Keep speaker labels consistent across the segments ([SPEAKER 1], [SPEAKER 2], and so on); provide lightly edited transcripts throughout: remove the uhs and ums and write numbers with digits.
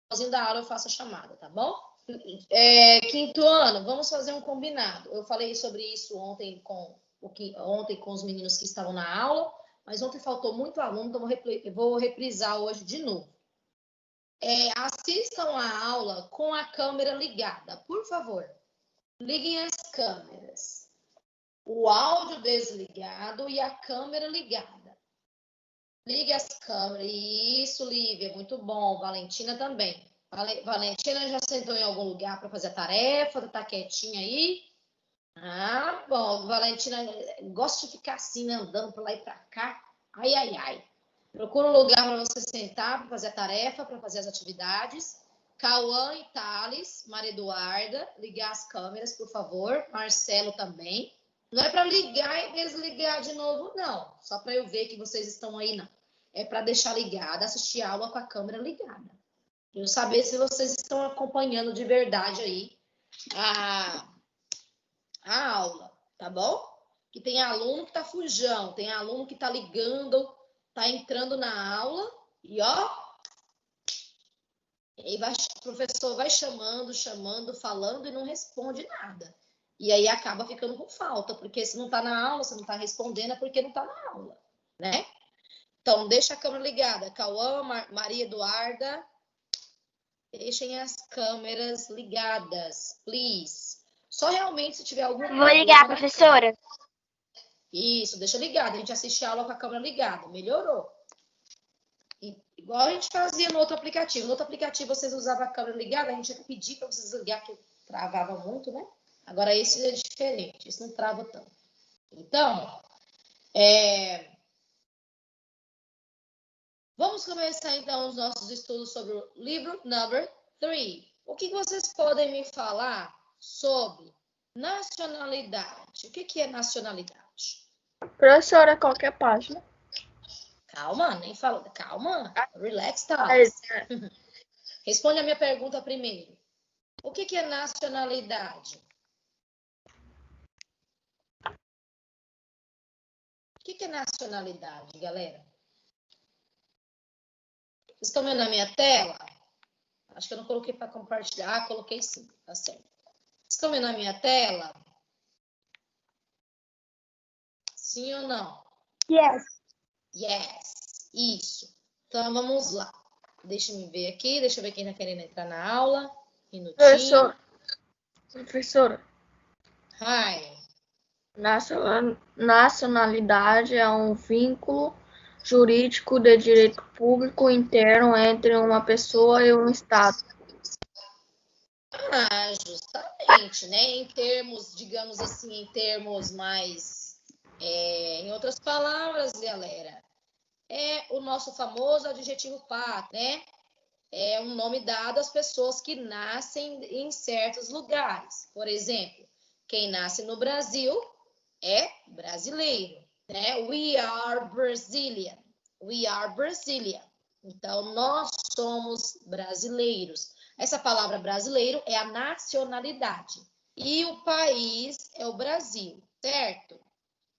[SPEAKER 1] finalzinho da aula eu faço a chamada, tá bom? Quinto ano, vamos fazer um combinado. Eu falei sobre isso ontem com os meninos que estavam na aula, mas ontem faltou muito aluno, então eu vou reprisar hoje de novo. Assistam a aula com a câmera ligada, por favor. Liguem as câmeras. O áudio desligado e a câmera ligada. Ligue as câmeras. Isso, Lívia, muito bom. Valentina também. Valentina já sentou em algum lugar para fazer a tarefa? Tá quietinha aí? Ah, bom. Valentina gosta de ficar assim, né, andando para lá e para cá. Ai, ai, ai. Procura um lugar para você sentar, para fazer a tarefa, para fazer as atividades. Cauã e Thales, Maria Eduarda, ligar as câmeras, por favor. Marcelo também. Não é para ligar e desligar de novo, não. Só para eu ver que vocês estão aí, não. É para deixar ligada, assistir a aula com a câmera ligada. Eu saber se vocês estão acompanhando de verdade aí a aula, tá bom? Que tem aluno que tá fujão, tem aluno que tá ligando, tá entrando na aula e ó, e o professor vai chamando, falando e não responde nada. E aí acaba ficando com falta, porque se não tá na aula, se não tá respondendo, é porque não tá na aula, né? Então, deixa a câmera ligada. Cauã, Maria Eduarda, deixem as câmeras ligadas, please. Só realmente se tiver algum problema...
[SPEAKER 2] Vou ligar, professora.
[SPEAKER 1] Isso, deixa ligado. A gente assiste a aula com a câmera ligada. Melhorou. Igual a gente fazia no outro aplicativo. No outro aplicativo, vocês usavam a câmera ligada, a gente tinha que pedir para vocês ligar, porque travava muito, né? Agora, esse é diferente. Esse não trava tanto. Então, vamos começar, então, os nossos estudos sobre o livro number 3. O que vocês podem me falar sobre nacionalidade? O que é nacionalidade?
[SPEAKER 3] Professora, qualquer página.
[SPEAKER 1] Calma, nem falo. Calma, relax, Thales. Responde a minha pergunta primeiro. O que é nacionalidade? O que é nacionalidade, galera? Vocês estão vendo a minha tela? Acho que eu não coloquei para compartilhar. Ah, coloquei sim, tá certo. Vocês estão vendo a minha tela? Sim ou não?
[SPEAKER 2] Yes.
[SPEAKER 1] Yes, isso. Então, vamos lá. Deixa eu ver aqui. Deixa eu ver quem está querendo entrar na aula. Minutinho.
[SPEAKER 3] Professora.
[SPEAKER 1] Hi.
[SPEAKER 3] Nacionalidade é um vínculo jurídico de direito público interno entre uma pessoa e um Estado.
[SPEAKER 1] Ah, justamente, né? Em termos, digamos assim, em termos mais... em outras palavras, galera, é o nosso famoso adjetivo pátrio, né? É um nome dado às pessoas que nascem em certos lugares. Por exemplo, quem nasce no Brasil é brasileiro, né? We are Brazilian. We are Brazilian. Então, nós somos brasileiros. Essa palavra brasileiro é a nacionalidade. E o país é o Brasil, certo?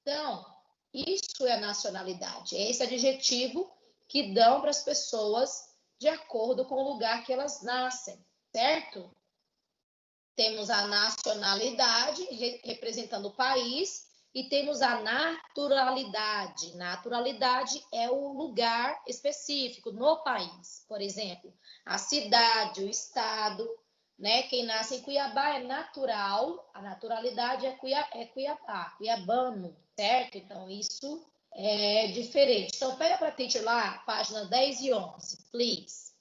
[SPEAKER 1] Então, isso é a nacionalidade. É esse adjetivo que dão para as pessoas de acordo com o lugar que elas nascem, certo? Temos a nacionalidade, representando o país, e temos a naturalidade. Naturalidade é o lugar específico no país. Por exemplo, a cidade, o estado, né? Quem nasce em Cuiabá é natural, a naturalidade é Cuiabá, cuiabano, certo? Então, isso é diferente. Então, pega para a teacher lá, página 10 e 11, please.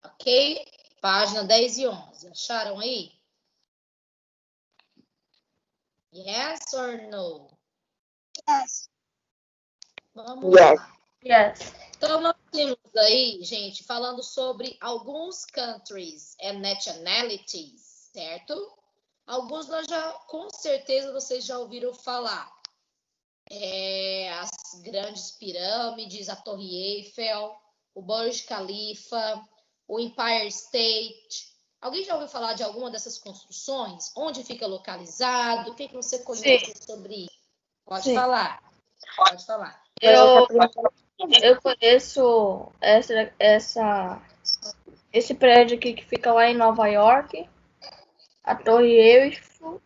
[SPEAKER 1] Ok? Página 10 e 11. Acharam aí? Yes or no?
[SPEAKER 2] Yes.
[SPEAKER 1] Vamos lá.
[SPEAKER 3] Yes.
[SPEAKER 1] Então, nós temos aí, gente, falando sobre alguns countries and nationalities, certo? Alguns nós já, com certeza, vocês já ouviram falar. As grandes pirâmides, a Torre Eiffel, o Burj Khalifa, o Empire State. Alguém já ouviu falar de alguma dessas construções? Onde fica localizado? O que você conhece sobre isso? Pode falar. Pode falar.
[SPEAKER 3] Eu conheço esse prédio aqui que fica lá em Nova York, a Torre Eiffel.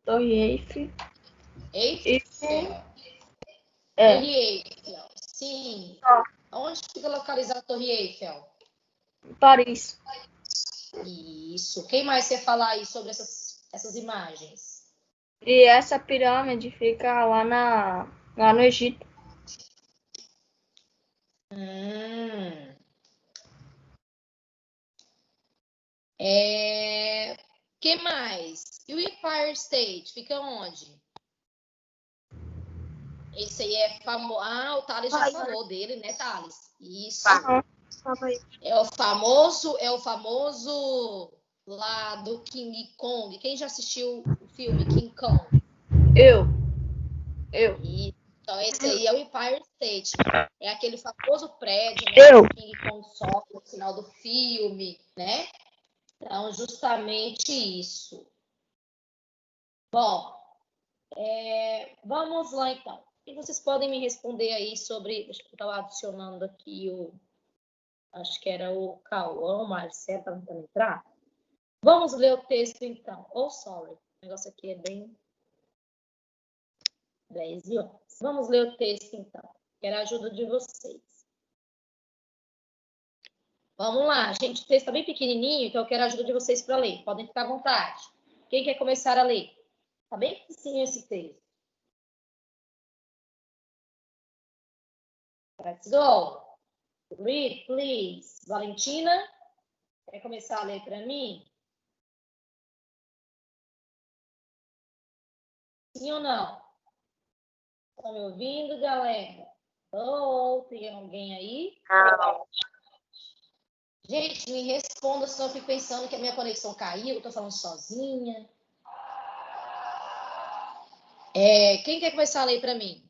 [SPEAKER 3] Torre Eiffel.
[SPEAKER 1] Eiffel.
[SPEAKER 3] É,
[SPEAKER 1] Torre Eiffel. Sim. Onde fica localizada a Torre Eiffel?
[SPEAKER 3] Paris.
[SPEAKER 1] Isso. Quem mais quer falar aí sobre essas imagens?
[SPEAKER 3] E essa pirâmide fica lá no Egito.
[SPEAKER 1] Que mais? E o Empire State fica onde? Esse aí é famoso. Ah, o Thales já falou dele, né, Thales? Isso. É o famoso lá do King Kong. Quem já assistiu o filme King Kong?
[SPEAKER 3] Eu.
[SPEAKER 1] Então, esse aí é o Empire State. É aquele famoso prédio, né? Que o King Kong sobe no final do filme, né? Então, justamente isso. Bom, vamos lá então. E vocês podem me responder aí sobre. Deixa eu estar adicionando aqui acho que era o Cauã, o Marcelo, para tentando entrar. Vamos ler o texto então. Oh, sorry. O negócio aqui é bem 10 e 11. Vamos ler o texto então. Quero a ajuda de vocês. Vamos lá, gente. O texto está bem pequenininho, então eu quero a ajuda de vocês para ler. Podem ficar à vontade. Quem quer começar a ler? Está bem pequenininho esse texto. Let's go. Read, please. Valentina, quer começar a ler para mim? Sim ou não? Estão me ouvindo, galera? Oh, tem alguém aí? Gente, me responda, senão eu fico pensando que a minha conexão caiu, eu tô falando sozinha. Quem quer começar a ler para mim?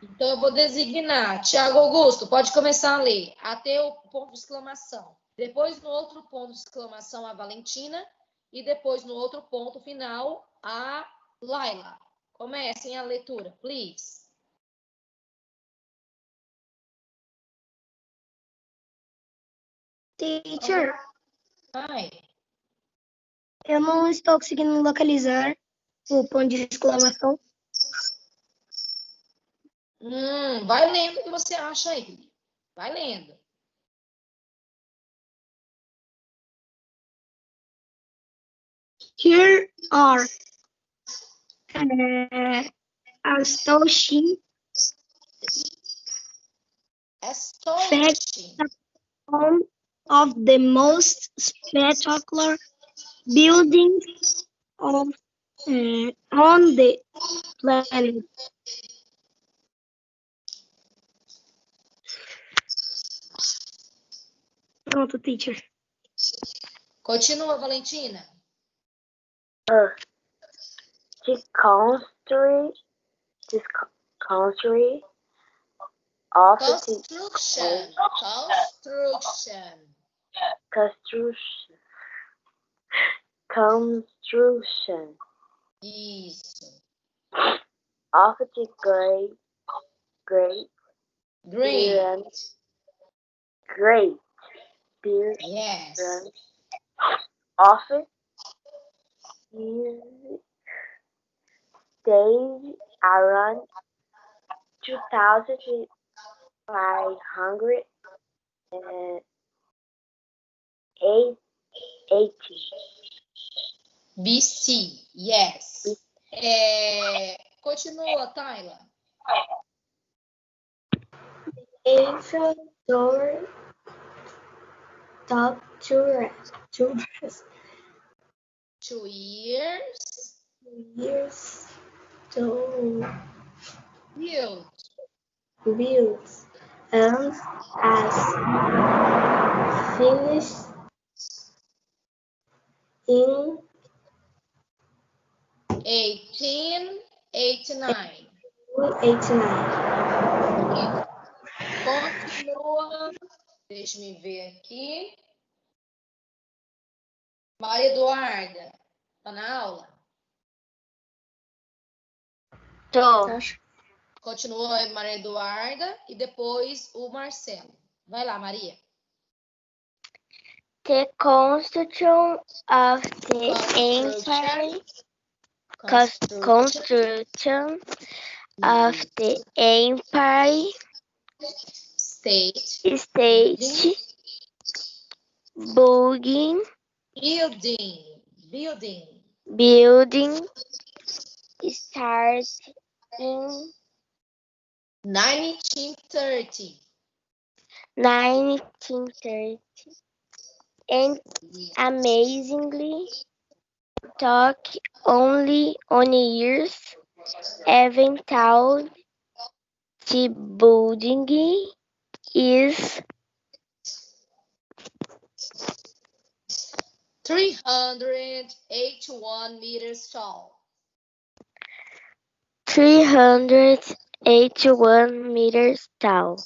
[SPEAKER 1] Então, eu vou designar. Tiago Augusto, pode começar a ler. Até o ponto de exclamação. Depois, no outro ponto de exclamação, a Valentina. E depois, no outro ponto final, a Laila. Comecem a leitura, please.
[SPEAKER 2] Teacher,
[SPEAKER 1] Ai.
[SPEAKER 2] eu não estou conseguindo localizar o ponto de exclamação.
[SPEAKER 1] Vai lendo o que você acha aí. Vai lendo.
[SPEAKER 2] Here are astonishing some of the most spectacular buildings on the planet. Pronto, teacher.
[SPEAKER 1] Continua, Valentina.
[SPEAKER 4] This country of construction
[SPEAKER 1] Isso.
[SPEAKER 4] of the great
[SPEAKER 1] Yes.
[SPEAKER 4] of his stage around 2580
[SPEAKER 1] BC, yes. Continua, Tyler.
[SPEAKER 2] Eiffel Tower top 2
[SPEAKER 1] years
[SPEAKER 2] to
[SPEAKER 1] build
[SPEAKER 2] and as finished in
[SPEAKER 1] 1889.
[SPEAKER 2] 1889.
[SPEAKER 1] Continua. Deixa eu ver aqui. Maria Eduarda, tá na aula?
[SPEAKER 4] Tô.
[SPEAKER 3] Acho
[SPEAKER 1] Continua a Maria Eduarda e depois o Marcelo. Vai lá, Maria.
[SPEAKER 4] The Constitution of the Empire. Construction of the Empire
[SPEAKER 1] State.
[SPEAKER 4] State Building
[SPEAKER 1] Building.
[SPEAKER 4] started in
[SPEAKER 1] 1930.
[SPEAKER 4] 1930 and amazingly took only on years, even though the building is
[SPEAKER 1] 381 meters tall.
[SPEAKER 4] 381 meters tall.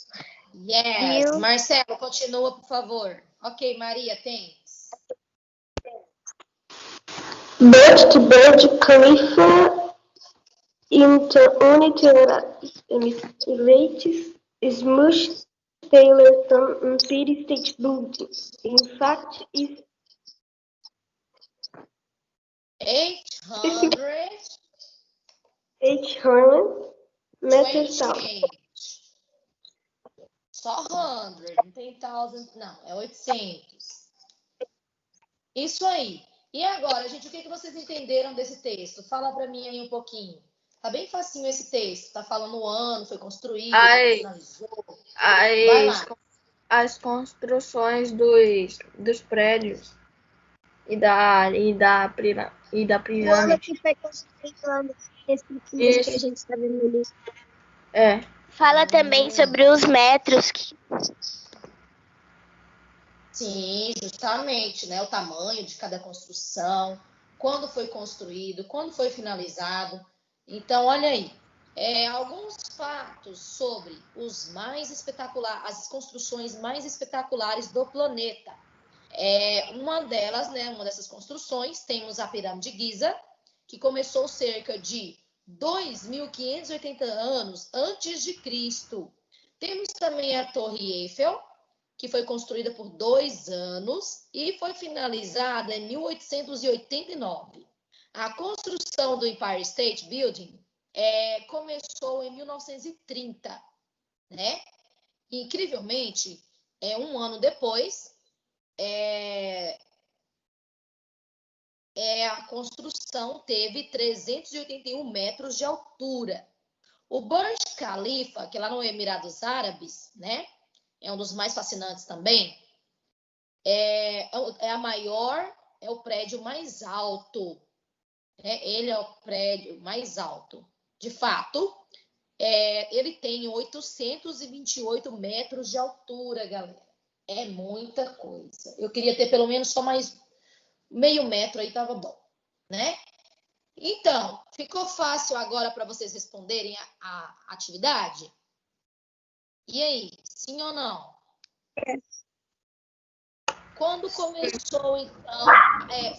[SPEAKER 1] Yes.
[SPEAKER 4] Viu?
[SPEAKER 1] Marcelo, continua, por favor. Ok, Maria, thanks.
[SPEAKER 2] But the Burj Khalifa Emirates is much taller than Empire State Building. In fact, it's
[SPEAKER 1] 800
[SPEAKER 2] 800 meters tall.
[SPEAKER 1] 28. Só 100, não tem 1000, não, é 800. Isso aí. E agora, gente, o que vocês entenderam desse texto? Fala para mim aí um pouquinho. Tá bem facinho esse texto. Tá falando o ano, foi construído, finalizou. Vai lá.
[SPEAKER 3] as construções dos prédios e da
[SPEAKER 2] O ano
[SPEAKER 3] pirâmide.
[SPEAKER 2] que foi construído esse texto que a gente está vendo ali.
[SPEAKER 3] É.
[SPEAKER 4] Fala também sobre os metros.
[SPEAKER 1] Sim, justamente, né? O tamanho de cada construção, quando foi construído, quando foi finalizado. Então, olha aí, alguns fatos sobre os mais espetaculares, as construções mais espetaculares do planeta. Uma delas, né? Uma dessas construções, temos a Pirâmide de Giza, que começou cerca de 2.580 anos antes de Cristo. Temos também a Torre Eiffel, que foi construída por 2 anos e foi finalizada em 1889. A construção do Empire State Building começou em 1930, né? Incrivelmente, um ano depois, a construção teve 381 metros de altura. O Burj Khalifa, que é lá no Emirados Árabes, né? É um dos mais fascinantes também. É o prédio mais alto. Ele é o prédio mais alto. De fato, ele tem 828 metros de altura, galera. É muita coisa. Eu queria ter pelo menos só mais meio metro aí, tava bom, né? Então, ficou fácil agora para vocês responderem a atividade? E aí, sim ou não? Quando começou, então,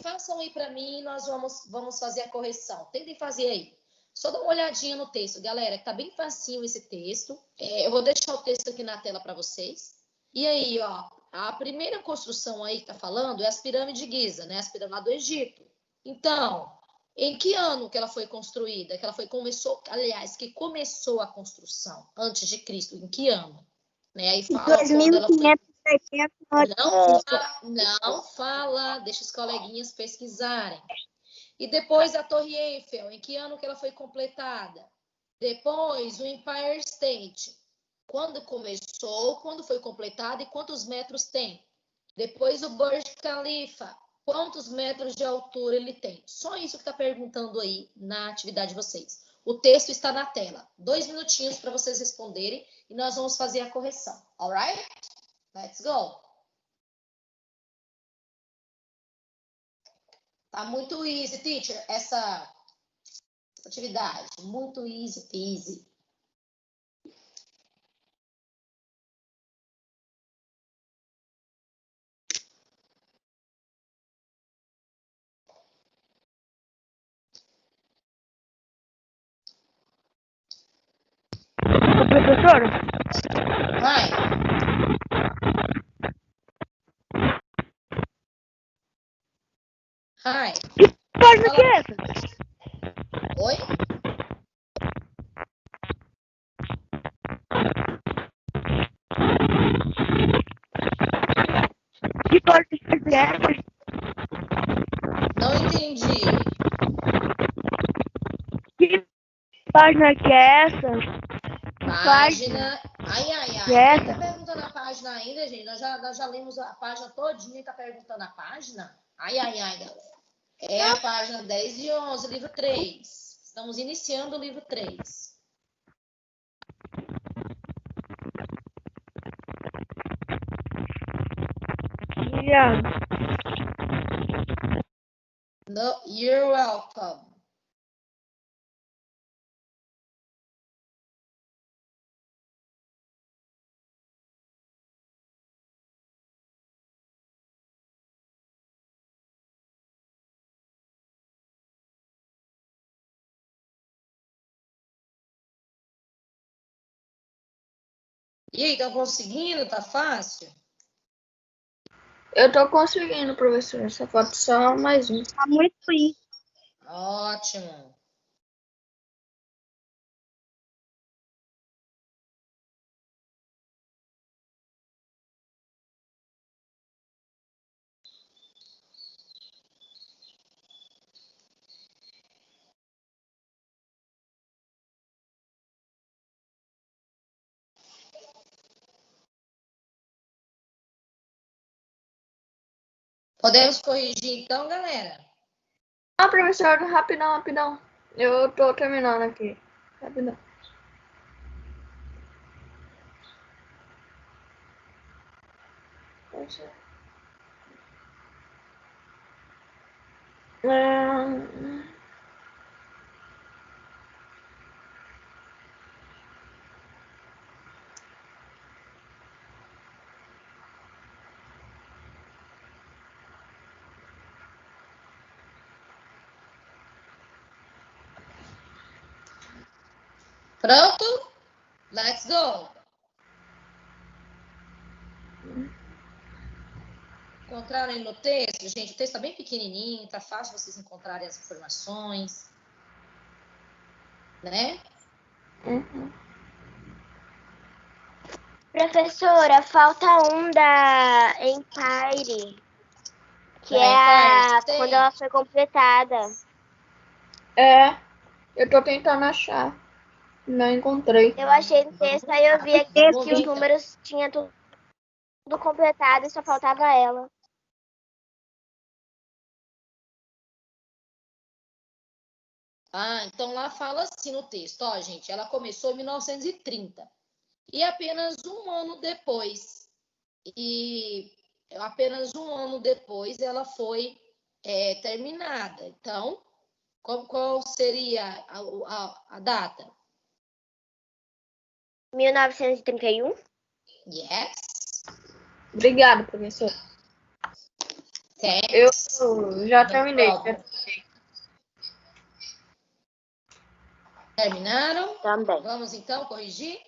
[SPEAKER 1] façam aí para mim e nós vamos fazer a correção. Tentem fazer aí. Só dá uma olhadinha no texto, galera, que tá bem facinho esse texto. Eu vou deixar o texto aqui na tela para vocês. E aí, ó, a primeira construção aí que tá falando é as pirâmides de Giza, né? As pirâmides lá do Egito. Então, em que ano que ela foi construída? Que começou a construção antes de Cristo? Em que ano? Né? Aí fala quando ela foi. Não fala, deixa os coleguinhas pesquisarem. E depois a Torre Eiffel, em que ano que ela foi completada? Depois o Empire State, quando começou, quando foi completada e quantos metros tem? Depois o Burj Khalifa, quantos metros de altura ele tem? Só isso que está perguntando aí na atividade de vocês. O texto está na tela. 2 minutinhos para vocês responderem e nós vamos fazer a correção. Alright? Let's go! Tá muito easy, teacher, essa atividade. Muito easy.
[SPEAKER 2] Professora,
[SPEAKER 1] Vai. Hi.
[SPEAKER 2] página que é essa?
[SPEAKER 1] Oi?
[SPEAKER 2] Que página que é essa?
[SPEAKER 1] Não entendi.
[SPEAKER 2] Que página que é essa?
[SPEAKER 1] Página. Ai.
[SPEAKER 2] Essa?
[SPEAKER 1] Quem tá perguntando a página ainda, gente? Nós já lemos a página todinha e tá perguntando a página? Ai, galera. É a página 10 e 11, livro 3. Estamos iniciando o livro 3.
[SPEAKER 2] Já.
[SPEAKER 1] No, you're welcome. E aí, tá conseguindo? Tá fácil?
[SPEAKER 3] Eu tô conseguindo, professor. Só falta só mais um.
[SPEAKER 2] Tá muito ruim.
[SPEAKER 1] Ótimo. Podemos corrigir então, galera?
[SPEAKER 3] Ah, professor, rapidão. Eu tô terminando aqui. Rapidão.
[SPEAKER 1] Pronto? Let's go. Encontraram aí no texto? Gente, o texto tá bem pequenininho, tá fácil vocês encontrarem as informações, né?
[SPEAKER 3] Uhum.
[SPEAKER 4] Professora, falta um da Empire, que
[SPEAKER 1] Da
[SPEAKER 4] é
[SPEAKER 1] Empire
[SPEAKER 4] quando ela foi completada.
[SPEAKER 3] É, eu tô tentando achar. Não encontrei.
[SPEAKER 4] Eu achei no texto, aí eu vi aqui
[SPEAKER 1] Vamos
[SPEAKER 4] que
[SPEAKER 1] ver,
[SPEAKER 4] os
[SPEAKER 1] então.
[SPEAKER 4] números tinha tudo completado e só faltava ela.
[SPEAKER 1] Ah, então lá fala assim no texto, ó, gente, ela começou em 1930 e apenas um ano depois ela foi terminada. Então, qual seria a data?
[SPEAKER 4] 1931?
[SPEAKER 1] Yes.
[SPEAKER 3] Obrigado, professor. Eu
[SPEAKER 1] Thanks.
[SPEAKER 3] já
[SPEAKER 1] No
[SPEAKER 3] terminei.
[SPEAKER 1] problem. Terminaram?
[SPEAKER 4] Também.
[SPEAKER 1] Vamos então corrigir?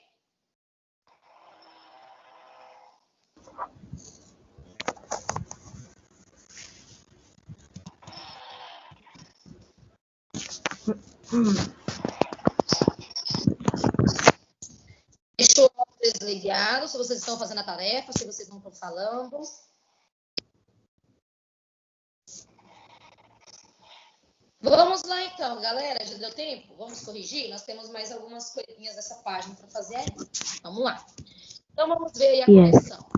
[SPEAKER 1] Deixa o áudio desligado, se vocês estão fazendo a tarefa, se vocês não estão falando. Vamos lá então, galera, já deu tempo? Vamos corrigir? Nós temos mais algumas coisinhas dessa página para fazer ainda. Vamos lá. Então vamos ver aí a correção.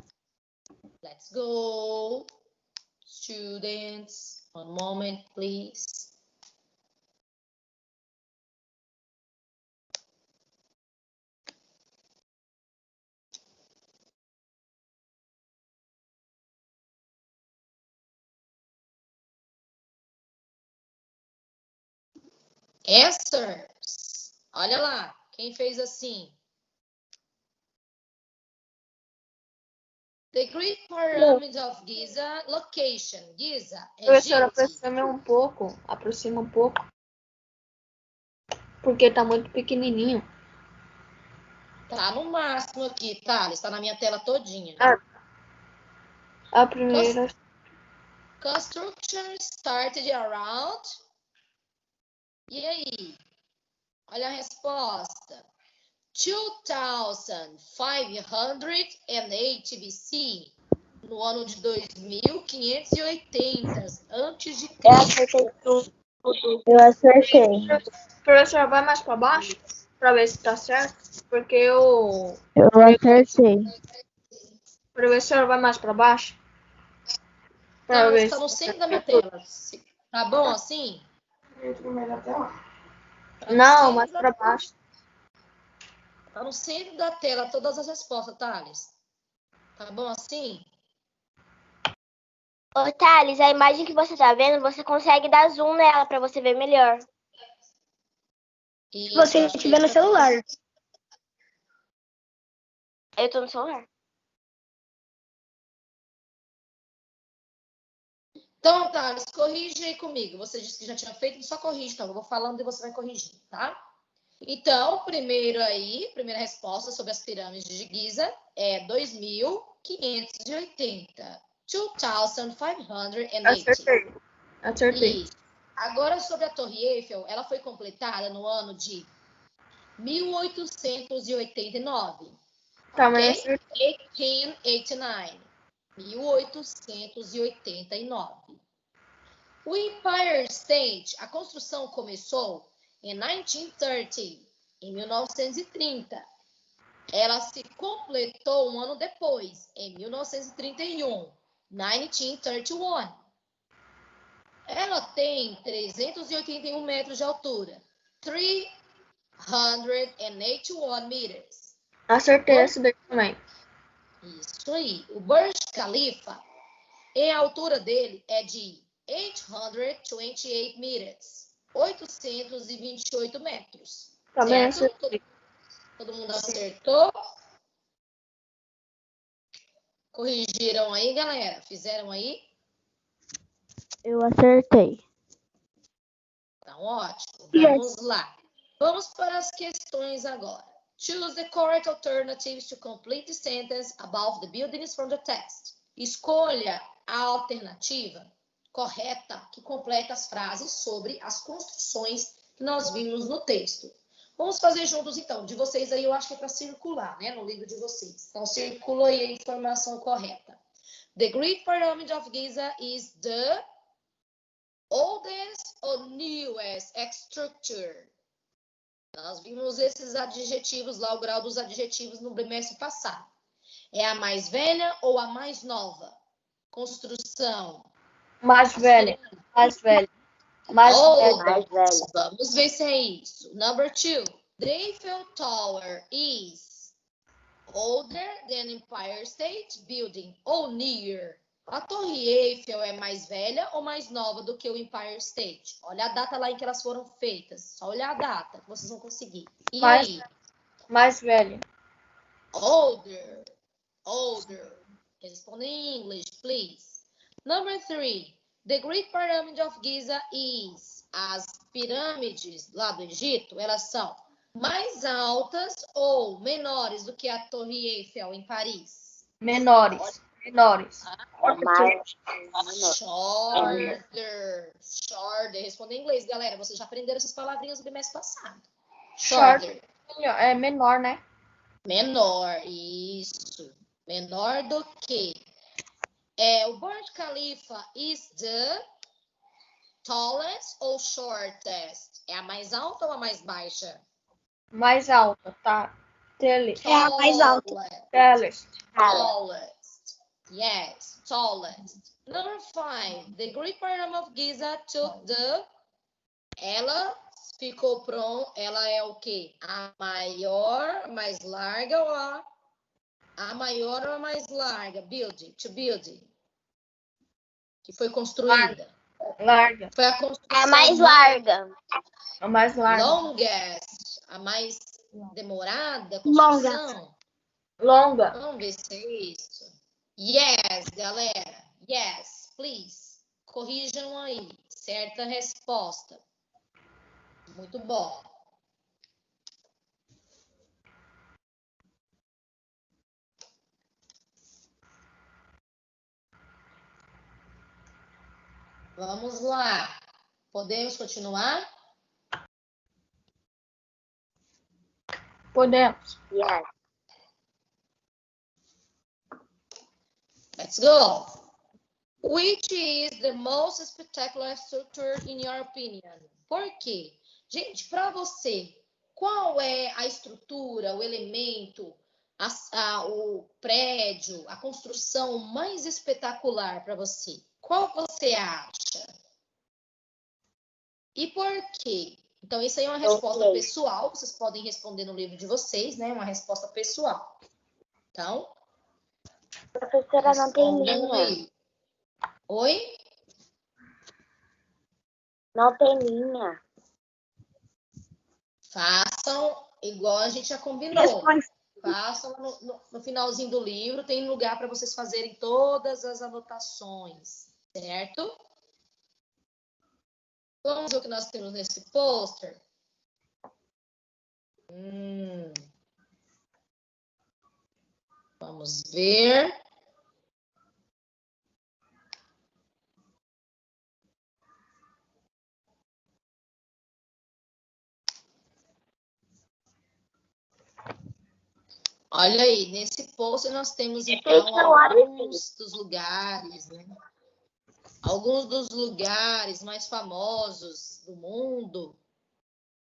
[SPEAKER 1] Let's go. Students, one moment, please. Answers. Olha lá, quem fez assim? The Great Pyramid of Giza, location, Giza,
[SPEAKER 3] Professora,
[SPEAKER 1] Egito.
[SPEAKER 3] aproxima um pouco. Porque tá muito pequenininho.
[SPEAKER 1] Tá no máximo aqui, tá? Está na minha tela todinha.
[SPEAKER 3] A primeira.
[SPEAKER 1] Construction started around. E aí? Olha a resposta. 2580 BC. No ano de 2580 antes de
[SPEAKER 4] Eu
[SPEAKER 1] Cristo.
[SPEAKER 4] acertei tudo. Eu acertei.
[SPEAKER 3] Professor, vai mais para baixo para ver se tá certo, porque eu.
[SPEAKER 4] Eu acertei.
[SPEAKER 3] Professor, vai mais para baixo. Para
[SPEAKER 1] Não,
[SPEAKER 3] ver
[SPEAKER 1] está no
[SPEAKER 3] se
[SPEAKER 1] centro da minha tela. Tá bom assim?
[SPEAKER 3] Não, mais para baixo.
[SPEAKER 1] Tá no centro da tela todas as respostas, Thales. Tá bom assim?
[SPEAKER 4] Ô, Thales, a imagem que você tá vendo, você consegue dar zoom nela pra você ver melhor.
[SPEAKER 2] Se você estiver no celular.
[SPEAKER 4] Eu tô no celular.
[SPEAKER 1] Então, Thales, corrige aí comigo. Você disse que já tinha feito, só corrige, então. Eu vou falando e você vai corrigir, tá? Então, primeira resposta sobre as pirâmides de Giza é 2580. 2580.
[SPEAKER 3] Acertei.
[SPEAKER 1] Isso. Agora, sobre a Torre Eiffel, ela foi completada no ano de 1889.
[SPEAKER 3] Também
[SPEAKER 1] Ok?
[SPEAKER 3] acertei.
[SPEAKER 1] 1889. 1889. O Empire State, a construção começou em 1930, em 1930. Ela se completou um ano depois, em 1931, 1931. Ela tem 381 metros de altura, 381 meters.
[SPEAKER 3] Acertei esse daí também.
[SPEAKER 1] Isso aí. O Burj Khalifa, a altura dele é de 828 meters, 828 metros.
[SPEAKER 3] Também
[SPEAKER 1] Certo?
[SPEAKER 3] acertei.
[SPEAKER 1] Todo mundo acertou? Corrigiram aí, galera? Fizeram aí?
[SPEAKER 4] Eu acertei.
[SPEAKER 1] Então, ótimo. Vamos lá. Vamos para as questões agora. Choose the correct alternatives to complete the sentence above the buildings from the text. Escolha a alternativa correta que completa as frases sobre as construções que nós vimos no texto. Vamos fazer juntos, então. De vocês aí, eu acho que é para circular, né? No livro de vocês. Então, circula aí a informação correta. The Great Pyramid of Giza is the oldest or newest structure. Nós vimos esses adjetivos lá, o grau dos adjetivos no bimestre passado. É a mais velha ou a mais nova? Construção.
[SPEAKER 3] Mais velha. Mais velha. Mais velha.
[SPEAKER 1] Vamos ver se é isso. Number 2. The Eiffel Tower is older than Empire State Building ou near. A Torre Eiffel é mais velha ou mais nova do que o Empire State? Olha a data lá em que elas foram feitas. Só olhar a data que vocês vão conseguir. E aí?
[SPEAKER 3] Mais velha.
[SPEAKER 1] Older. Responda em English, please. Number 3. The Great Pyramid of Giza is. As pirâmides lá do Egito, elas são mais altas ou menores do que a Torre Eiffel em Paris?
[SPEAKER 3] Menores.
[SPEAKER 1] Shorter. Responda em inglês, galera. Vocês já aprenderam essas palavrinhas no bimestre passado.
[SPEAKER 3] Shorter. É menor, né?
[SPEAKER 1] Menor, isso. Menor do que. O Burj Khalifa is the tallest ou shortest? É a mais alta ou a mais baixa?
[SPEAKER 3] Mais alta, tá?
[SPEAKER 2] É a mais alta.
[SPEAKER 3] Tallest.
[SPEAKER 1] Yes, tallest. Number 5. The Great Pyramid of Giza took the... Ela ficou pronta. Ela é o quê? A maior, mais larga ou a maior ou a mais larga? Building. Que foi construída.
[SPEAKER 3] Larga.
[SPEAKER 1] Foi a construção
[SPEAKER 4] A mais larga.
[SPEAKER 3] A mais larga.
[SPEAKER 1] Longest. A mais demorada construção.
[SPEAKER 3] Longa.
[SPEAKER 1] Vamos ver se é isso. Yes, galera. Yes, please. Corrijam aí. Certa resposta. Muito bom. Vamos lá. Podemos continuar?
[SPEAKER 3] Podemos.
[SPEAKER 4] Yes.
[SPEAKER 1] Let's go. Which is the most spectacular structure in your opinion? Por quê? Gente, para você, qual é a estrutura, o elemento, o prédio, a construção mais espetacular para você? Qual você acha? E por quê? Então, isso aí é uma resposta pessoal. Vocês podem responder no livro de vocês, né? Uma resposta pessoal. Então,
[SPEAKER 4] Professora, não tem linha.
[SPEAKER 1] aí. Oi?
[SPEAKER 4] Não tem linha.
[SPEAKER 1] Façam igual a gente já combinou. Façam no finalzinho do livro, tem lugar para vocês fazerem todas as anotações, certo? Vamos ver o que nós temos nesse pôster. Vamos ver. Olha aí, nesse pôster nós temos, então, alguns dos lugares, né? Alguns dos lugares mais famosos do mundo,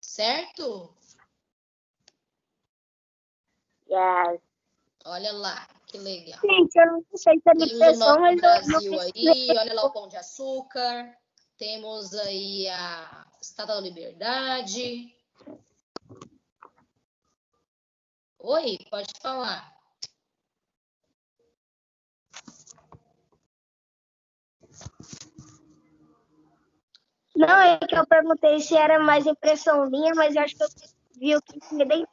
[SPEAKER 1] certo?
[SPEAKER 4] Yes.
[SPEAKER 1] Olha lá, que legal.
[SPEAKER 2] Gente, eu não sei se é minha
[SPEAKER 1] Temos o
[SPEAKER 2] impressão,
[SPEAKER 1] nosso
[SPEAKER 2] mas
[SPEAKER 1] Brasil aí, olha lá o Pão de Açúcar. Temos aí a Estátua da Liberdade. Oi, pode falar.
[SPEAKER 2] Não, é que eu perguntei se era mais impressão minha, mas eu acho que eu vi o que tinha dentro.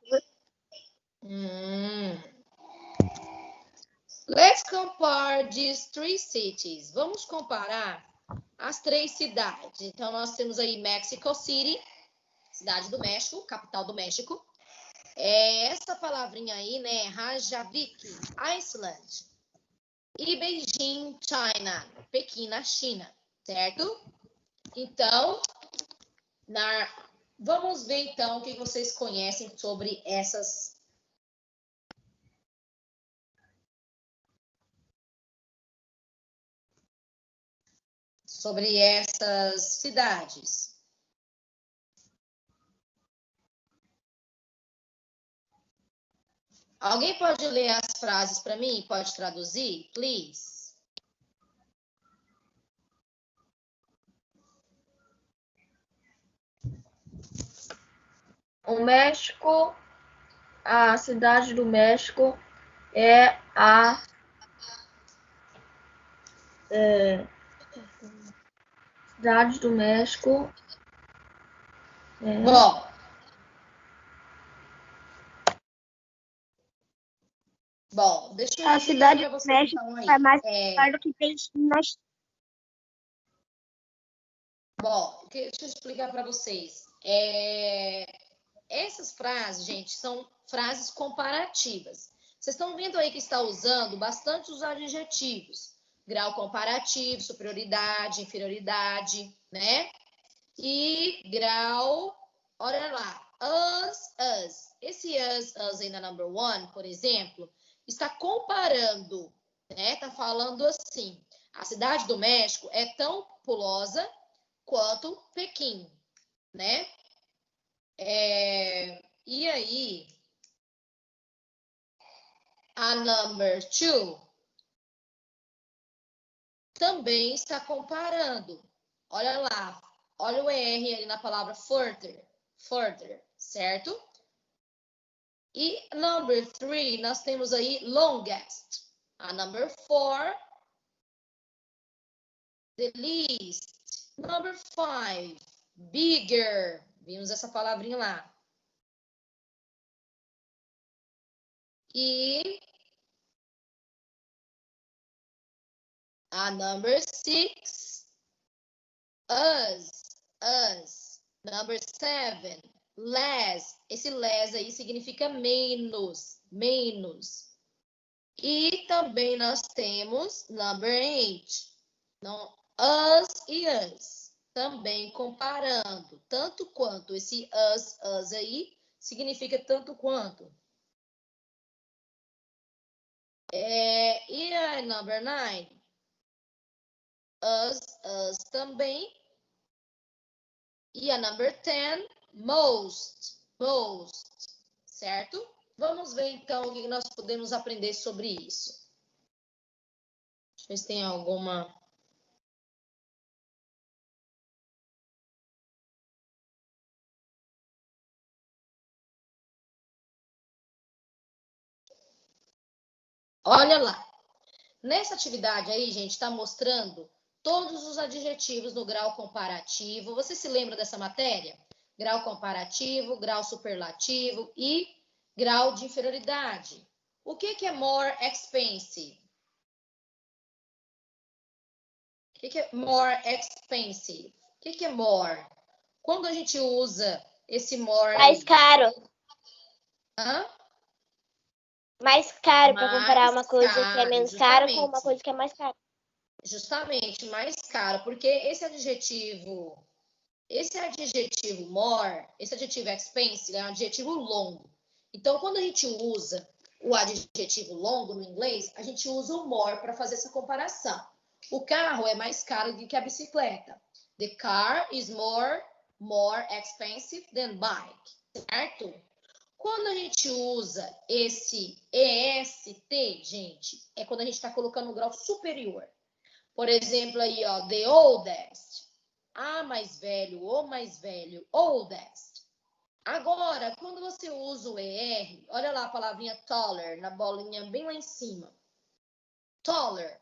[SPEAKER 1] Let's compare these three cities. Vamos comparar as três cidades. Então, nós temos aí Mexico City, cidade do México, capital do México. Essa palavrinha aí, né? Reykjavik, Iceland. E Beijing, China, Pequim, na China, certo? Então, vamos ver então o que vocês conhecem sobre essas cidades. Alguém pode ler as frases para mim? Pode traduzir, please?
[SPEAKER 3] O México, a cidade do México é a cidade do México.
[SPEAKER 1] Bom, deixa eu
[SPEAKER 2] A cidade
[SPEAKER 1] para
[SPEAKER 2] do
[SPEAKER 1] vocês
[SPEAKER 2] México
[SPEAKER 1] então aí.
[SPEAKER 2] é mais claro que tem nas.
[SPEAKER 1] Bom, deixa eu explicar para vocês. Essas frases, gente, são frases comparativas. Vocês estão vendo aí que está usando bastante os adjetivos. Grau comparativo, superioridade, inferioridade, né? E grau, olha lá, us. Esse us aí na number one, por exemplo, está comparando, né? Está falando assim, a cidade do México é tão populosa quanto Pequim, né? E aí, a number two também está comparando. Olha lá, olha o R ali na palavra further, certo? E number three, nós temos aí longest. A number four, the least. Number five, bigger. Vimos essa palavrinha lá. E a number six, us. Number seven, less. Esse less aí significa menos. E também nós temos number eight. Us e us. Também comparando. Tanto quanto. Esse us aí significa tanto quanto. E a number 9? Us também. E a number 10? Most. Certo? Vamos ver, então, o que nós podemos aprender sobre isso. Deixa eu ver se tem alguma... Olha lá. Nessa atividade aí, gente, está mostrando todos os adjetivos no grau comparativo. Você se lembra dessa matéria? Grau comparativo, grau superlativo e grau de inferioridade. O que é more expensive? O que é more expensive? O que é more? Quando a gente usa esse more...
[SPEAKER 4] Mais caro.
[SPEAKER 1] Hã?
[SPEAKER 4] Mais caro, para comparar uma coisa que é menos caro com
[SPEAKER 1] justamente.
[SPEAKER 4] uma coisa que é mais cara.
[SPEAKER 1] Justamente, mais caro, porque esse adjetivo more, esse adjetivo expensive é um adjetivo longo. Então, quando a gente usa o adjetivo longo no inglês, a gente usa o more para fazer essa comparação. O carro é mais caro do que a bicicleta. The car is more expensive than bike, certo? Quando a gente usa esse EST, gente, é quando a gente está colocando um grau superior. Por exemplo, aí, ó, the oldest. A mais velho, o mais velho, oldest. Agora, quando você usa o ER, olha lá a palavrinha taller, na bolinha bem lá em cima. Taller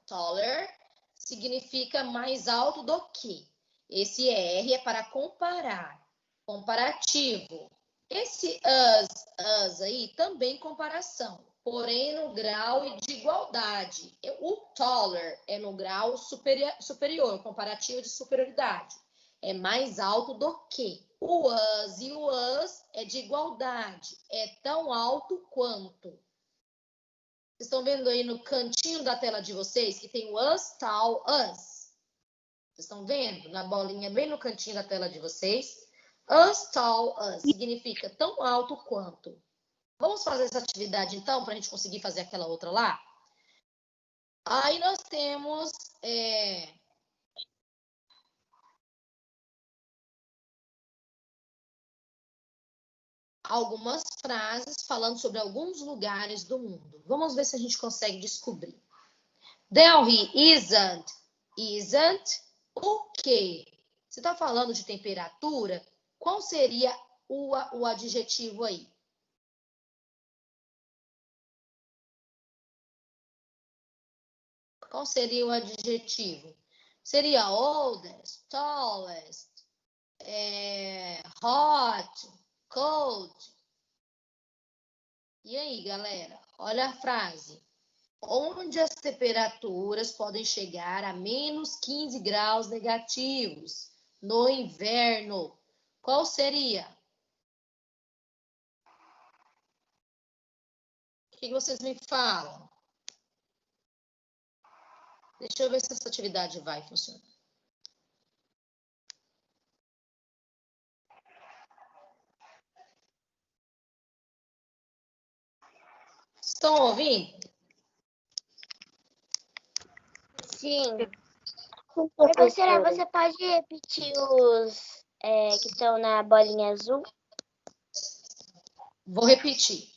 [SPEAKER 1] significa mais alto do que. Esse ER é para comparar, comparativo. Esse us aí também comparação, porém no grau de igualdade. O taller é no grau superior, comparativo de superioridade. É mais alto do que. O us e o us é de igualdade, é tão alto quanto. Vocês estão vendo aí no cantinho da tela de vocês que tem o us, tal, us. Vocês estão vendo? Na bolinha bem no cantinho da tela de vocês. As tall as significa tão alto quanto. Vamos fazer essa atividade então, para a gente conseguir fazer aquela outra lá? Aí nós temos algumas frases falando sobre alguns lugares do mundo. Vamos ver se a gente consegue descobrir. Delhi isn't o quê? Você está falando de temperatura? Qual seria o adjetivo aí? Qual seria o adjetivo? Seria oldest, tallest, hot, cold. E aí, galera? Olha a frase. Onde as temperaturas podem chegar a menos 15 graus negativos no inverno. Qual seria? O que vocês me falam? Deixa eu ver se essa atividade vai funcionar. Estão ouvindo?
[SPEAKER 4] Sim. Professora, você pode repetir os que estão na bolinha azul?
[SPEAKER 1] Vou repetir.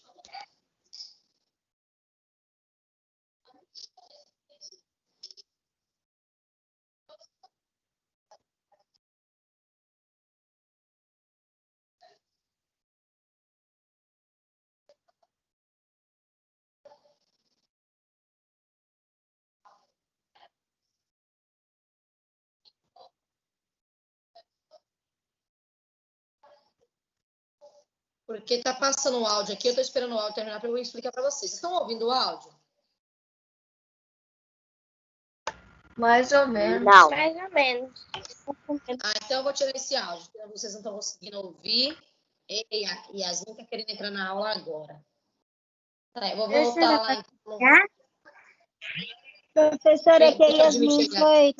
[SPEAKER 1] Porque tá passando o áudio aqui, eu tô esperando o áudio terminar para eu explicar para vocês. Vocês estão ouvindo o áudio?
[SPEAKER 3] Mais ou menos.
[SPEAKER 4] Não. Mais ou menos.
[SPEAKER 1] Então eu vou tirar esse áudio. Vocês não estão conseguindo ouvir. E a Yasmin tá querendo entrar na aula agora. Tá, eu vou voltar lá. Então.
[SPEAKER 2] Professora, que a Yasmin foi...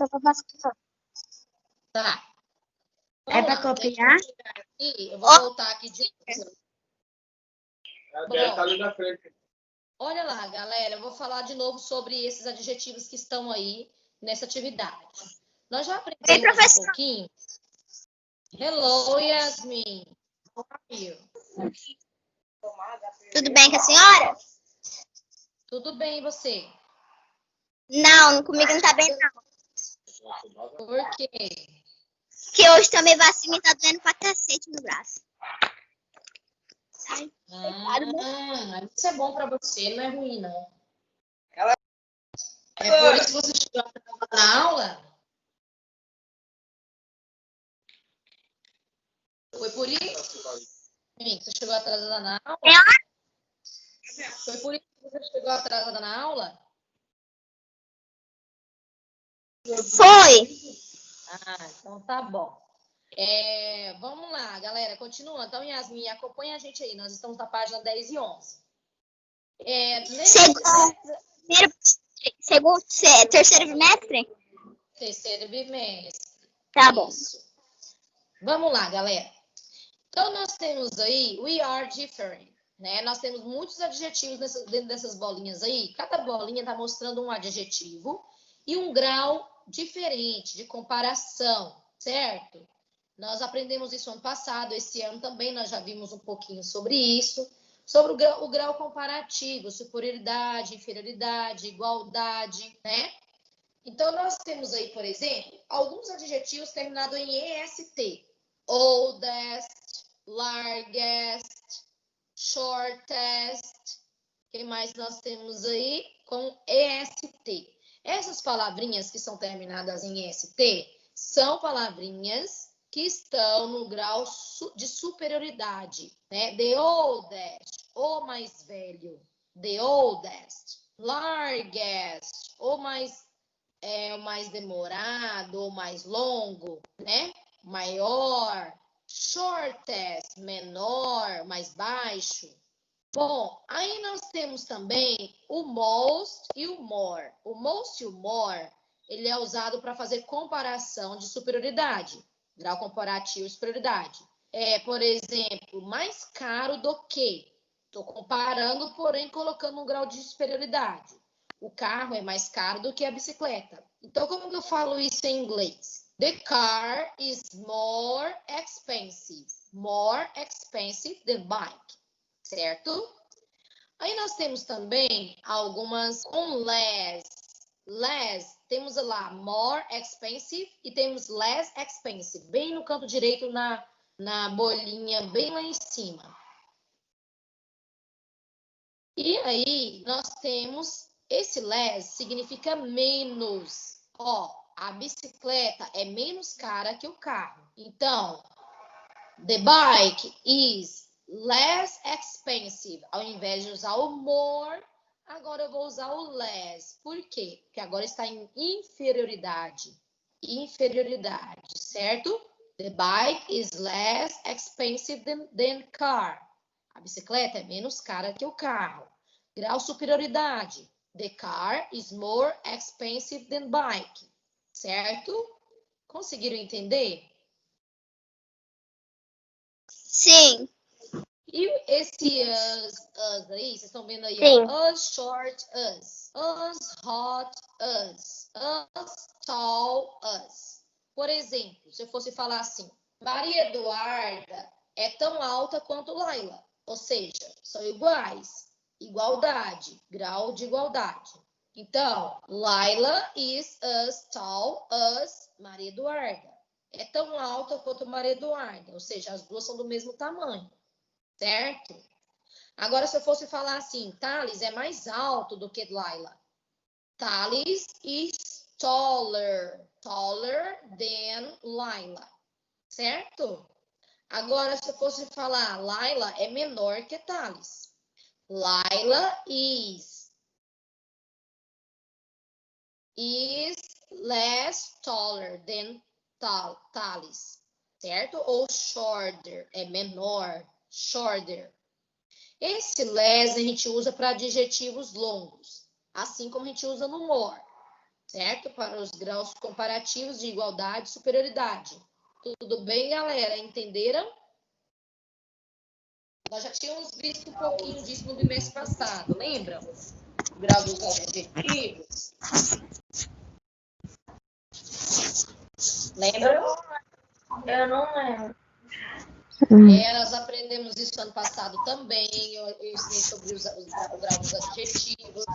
[SPEAKER 1] Tá.
[SPEAKER 2] É
[SPEAKER 1] Vamos
[SPEAKER 2] pra
[SPEAKER 1] lá.
[SPEAKER 2] copiar?
[SPEAKER 1] Aqui, eu vou voltar aqui de novo.
[SPEAKER 5] Tá ali na frente.
[SPEAKER 1] Olha lá, galera, eu vou falar de novo sobre esses adjetivos que estão aí nessa atividade. Nós já aprendemos um pouquinho. Hello, Yasmin. How are you?
[SPEAKER 2] Tudo bem com a senhora?
[SPEAKER 1] Tudo bem, e você?
[SPEAKER 2] Não, comigo não tá bem, não.
[SPEAKER 1] Por quê?
[SPEAKER 2] Porque hoje tomei vacina e tá doendo pra cacete no braço.
[SPEAKER 1] Isso é bom pra você, não é ruim, não. É por isso que você chegou atrasada na aula? Foi por isso? Sim, você chegou atrasada na aula? Foi por isso que você chegou atrasada na aula?
[SPEAKER 2] Foi!
[SPEAKER 1] Então tá bom. Vamos lá, galera, continuando. Então, Yasmin, acompanha a gente aí. Nós estamos na página 10 e 11.
[SPEAKER 2] Terceiro bimestre?
[SPEAKER 1] Terceiro bimestre.
[SPEAKER 2] Tá bom.
[SPEAKER 1] Isso. Vamos lá, galera. Então, nós temos aí, we are different, né? Nós temos muitos adjetivos dentro dessas bolinhas aí. Cada bolinha está mostrando um adjetivo e um grau diferente de comparação, certo? Nós aprendemos isso ano passado, esse ano também nós já vimos um pouquinho sobre isso, sobre o grau comparativo, superioridade, inferioridade, igualdade, né? Então, nós temos aí, por exemplo, alguns adjetivos terminados em EST. Oldest, largest, shortest. O que mais nós temos aí? Com EST. Essas palavrinhas que são terminadas em EST são palavrinhas que estão no grau de superioridade, né? The oldest, o mais velho. The oldest. Largest, o mais demorado, ou mais longo, né? Maior. Shortest, menor, mais baixo. Bom, aí nós temos também o most e o more. O most e o more, ele é usado para fazer comparação de superioridade. Grau comparativo de superioridade. Por exemplo, mais caro do que. Estou comparando, porém colocando um grau de superioridade. O carro é mais caro do que a bicicleta. Então, como que eu falo isso em inglês? The car is more expensive. More expensive than bike. Certo? Aí nós temos também algumas com less. Less, temos lá more expensive e temos less expensive. Bem no canto direito na bolinha, bem lá em cima. E aí nós temos esse less significa menos. A bicicleta é menos cara que o carro. Então, the bike is less expensive. Ao invés de usar o more, agora eu vou usar o less. Por quê? Porque agora está em inferioridade. Inferioridade, certo? The bike is less expensive than car. A bicicleta é menos cara que o carro. Grau superioridade. The car is more expensive than bike. Certo? Conseguiram entender?
[SPEAKER 2] Sim.
[SPEAKER 1] E esse us aí, vocês estão vendo aí?
[SPEAKER 4] Sim.
[SPEAKER 1] Us short, us hot, us tall, us. Por exemplo, se eu fosse falar assim, Maria Eduarda é tão alta quanto Laila. Ou seja, são iguais. Igualdade, grau de igualdade. Então, Laila is as tall as Maria Eduarda. É tão alta quanto Maria Eduarda. Ou seja, as duas são do mesmo tamanho. Certo? Agora, se eu fosse falar assim, Thales é mais alto do que Laila. Thales is taller than Laila. Certo? Agora, se eu fosse falar, Laila é menor que Thales. Laila is less taller than Thales. Certo? Ou shorter, é menor. Shorter. Esse less a gente usa para adjetivos longos, assim como a gente usa no more, certo? Para os graus comparativos de igualdade e superioridade. Tudo bem, galera? Entenderam? Nós já tínhamos visto um pouquinho disso no bimestre passado, lembram? O grau dos adjetivos. Lembram?
[SPEAKER 3] Eu não lembro.
[SPEAKER 1] Nós aprendemos isso ano passado também. Eu ensinei sobre o grau dos adjetivos.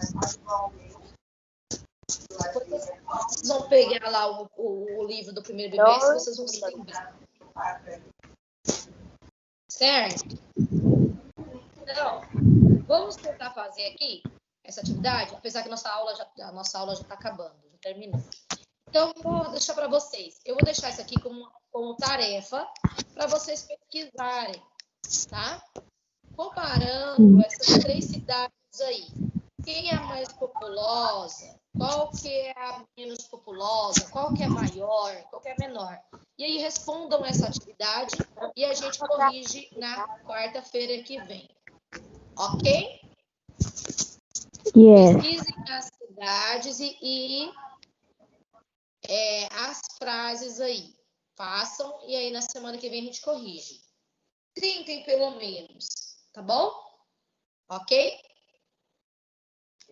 [SPEAKER 1] Depois vocês vão pegar lá o livro do primeiro bimestre, vocês vão se lembrar. Certo? Então, vamos tentar fazer aqui essa atividade, apesar que a nossa aula já está acabando, já terminou. Então, vou deixar para vocês. Eu vou deixar isso aqui como tarefa para vocês pesquisarem, tá? Comparando essas 3 cidades aí. Quem é a mais populosa? Qual que é a menos populosa? Qual que é a maior? Qual que é a menor? E aí respondam essa atividade e a gente corrige na quarta-feira que vem. Ok?
[SPEAKER 2] Yes.
[SPEAKER 1] Pesquisem as cidades e as frases aí. Façam e aí na semana que vem a gente corrige. Tentem pelo menos, tá bom? Ok?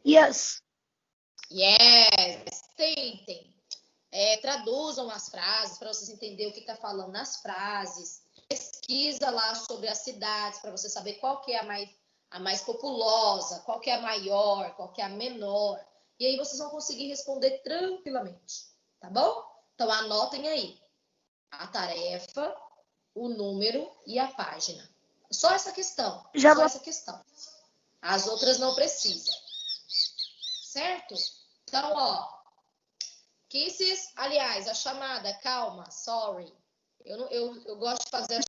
[SPEAKER 2] Yes.
[SPEAKER 1] Yes! Tentem. Traduzam as frases para vocês entenderem o que está falando nas frases. Pesquisa lá sobre as cidades para você saber qual que é a mais populosa, qual que é a maior, qual que é a menor. E aí vocês vão conseguir responder tranquilamente, tá bom? Então anotem aí a tarefa, o número e a página. Só essa questão. Só essa questão. As outras não precisam. Certo? Então, ó. Kisses, aliás, a chamada, calma, sorry. Eu gosto de fazer a